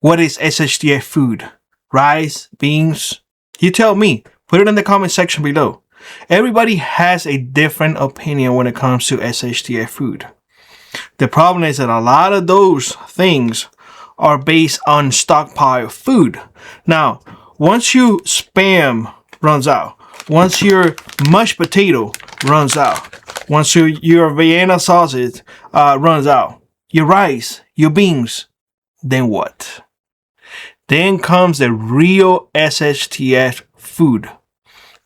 What is SHTF food? Rice, beans? You tell me. Put it in the comment section below. Everybody has a different opinion when it comes to SHTF food. The problem is that a lot of those things are based on stockpile food. Now, once your spam runs out, once your mashed potato runs out, once your Vienna sausage runs out, your rice, your beans, then what? Then comes the real SHTF food.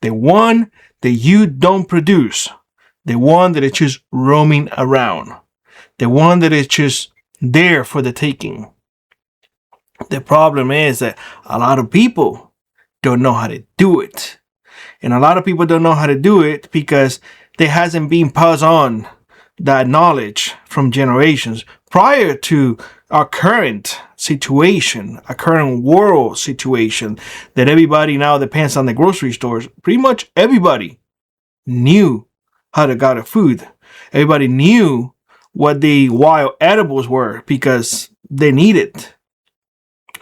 The one that you don't produce. The one that is just roaming around. The one that is just there for the taking. The problem is that a lot of people don't know how to do it. And a lot of people don't know how to do it because there hasn't been passed on that knowledge from generations prior to our current situation, our current world situation that everybody now depends on the grocery stores. Pretty much everybody knew how to get food. Everybody knew what the wild edibles were because they need it.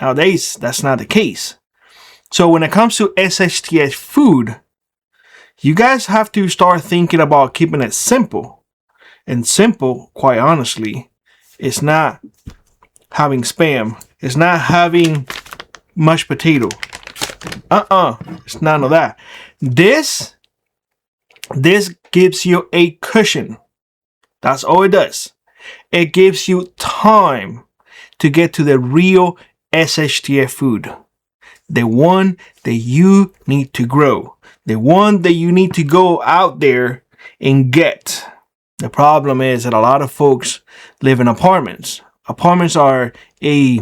Nowadays, that's not the case. So when it comes to SHTF food, you guys have to start thinking about keeping it simple. And simple, quite honestly, is not having spam. It's not having mashed potato. It's none of that. This gives you a cushion. That's all it does. It gives you time to get to the real SHTF food. The one that you need to grow. The one that you need to go out there and get. The problem is that a lot of folks live in apartments. Apartments are a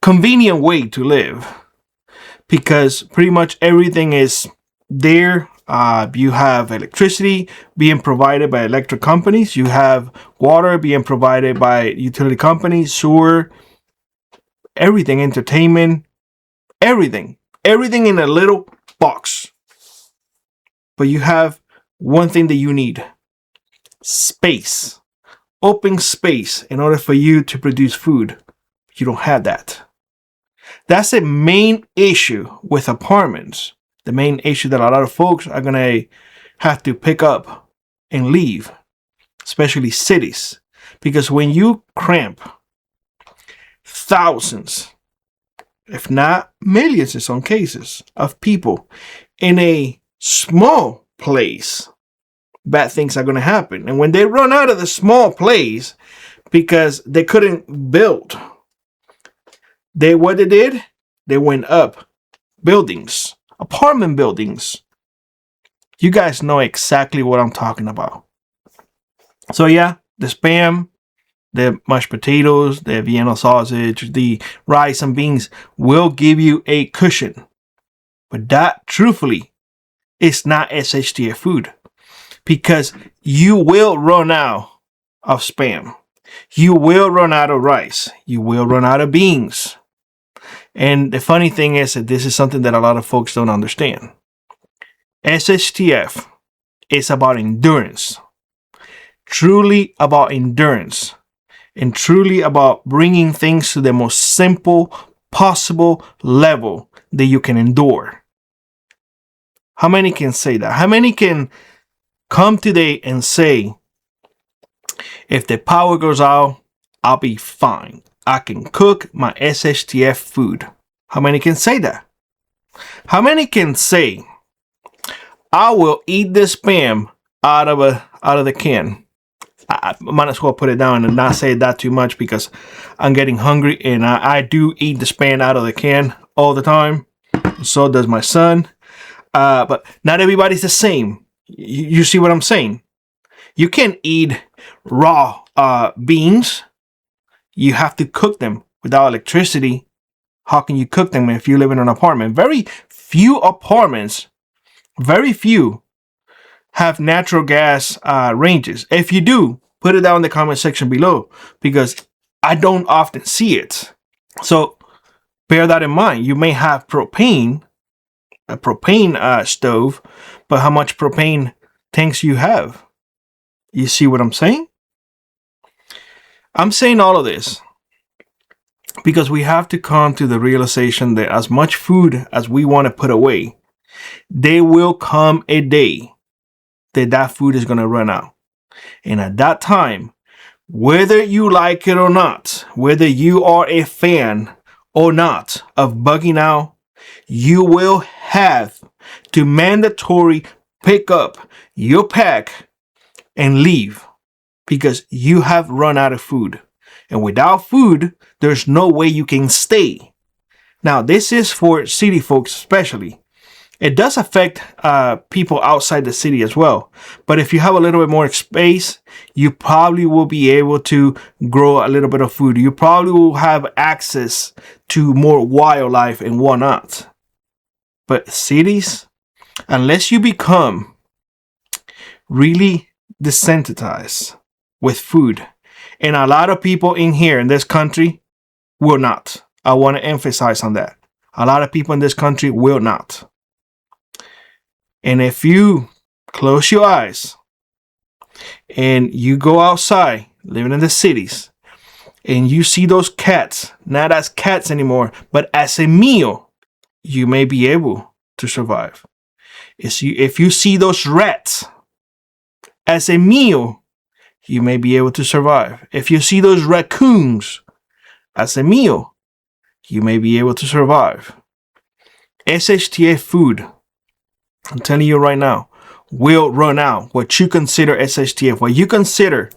convenient way to live because pretty much everything is there. You have electricity being provided by electric companies. You have water being provided by utility companies, sewer, everything, entertainment, everything in a little box. But you have one thing that you need. Space. Open space in order for you to produce food. You don't have that. That's the main issue with apartments. The main issue that a lot of folks are going to have to pick up and leave. Especially cities. Because when you cramp thousands, if not millions in some cases, of people in a small place, bad things are going to happen. And when they run out of the small place because they couldn't build, what they did, they went up buildings, apartment buildings. You guys know exactly what I'm talking about. So yeah, the spam, the mashed potatoes, the Vienna sausage, the rice and beans will give you a cushion. But that, truthfully, is not SHTF food. Because you will run out of spam. You will run out of rice. You will run out of beans. And the funny thing is that this is something that a lot of folks don't understand. SHTF is about endurance. Truly about endurance. And truly about bringing things to the most simple possible level that you can endure. How many can say that? How many can come today and say, if the power goes out, I'll be fine. I can cook my SHTF food. How many can say that? How many can say, I will eat this spam out of the can? I might as well put it down and not say that too much because I'm getting hungry and I do eat the spam out of the can all the time. So does my son. But not everybody's the same. You see what I'm saying? You can't eat raw beans. You have to cook them without electricity. How can you cook them if you live in an apartment? Very few apartments, very few, have natural gas ranges. If you do, put it down in the comment section below because I don't often see it. So bear that in mind. You may have propane, a propane stove, but how much propane tanks you have? You see what I'm saying? I'm saying all of this Because we have to come to the realization that as much food as we want to put away, there will come a day that that food is going to run out. And at that time, whether you like it or not, whether you are a fan or not of bugging out, you will have to mandatory pick up your pack and leave because you have run out of food. And without food, there's no way you can stay. Now, this is for city folks especially. It does affect people outside the city as well. But if you have a little bit more space, you probably will be able to grow a little bit of food. You probably will have access to more wildlife and whatnot. But cities, unless you become really desensitized with food, and a lot of people in here in this country will not. I want to emphasize on that. A lot of people in this country will not. And if you close your eyes and you go outside, living in the cities, and you see those cats, not as cats anymore, but as a meal, you may be able to survive. If you see those rats as a meal, you may be able to survive. If you see those raccoons as a meal, you may be able to survive. SHTF food, I'm telling you right now, will run out. What you consider SHTF, what you consider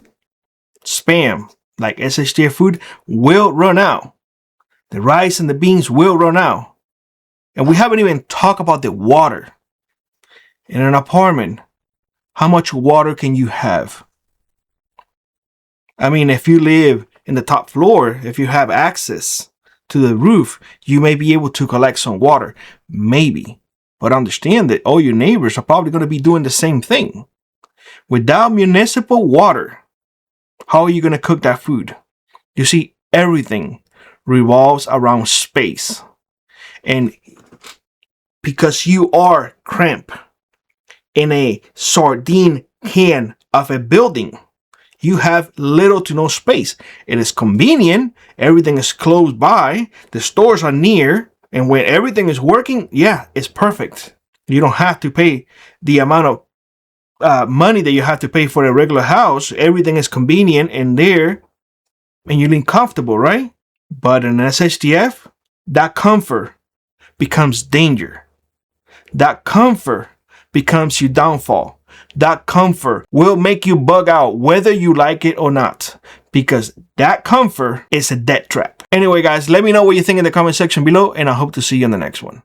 spam, like SHTF food, will run out. The rice and the beans will run out. And we haven't even talked about the water. In an apartment, how much water can you have? I mean, if you live in the top floor, if you have access to the roof, you may be able to collect some water. Maybe. But understand that all your neighbors are probably going to be doing the same thing. Without municipal water, how are you going to cook that food? You see, everything revolves around space. And because you are cramped in a sardine can of a building, you have little to no space. It is convenient. Everything is close by. The stores are near. And when everything is working, yeah, it's perfect. You don't have to pay the amount of money that you have to pay for a regular house. Everything is convenient and there. And you live comfortable, right? But in SHTF, that comfort becomes danger. That comfort becomes your downfall. That comfort will make you bug out whether you like it or not, because that comfort is a death trap. Anyway, guys, let me know what you think in the comment section below, and I hope to see you in the next one.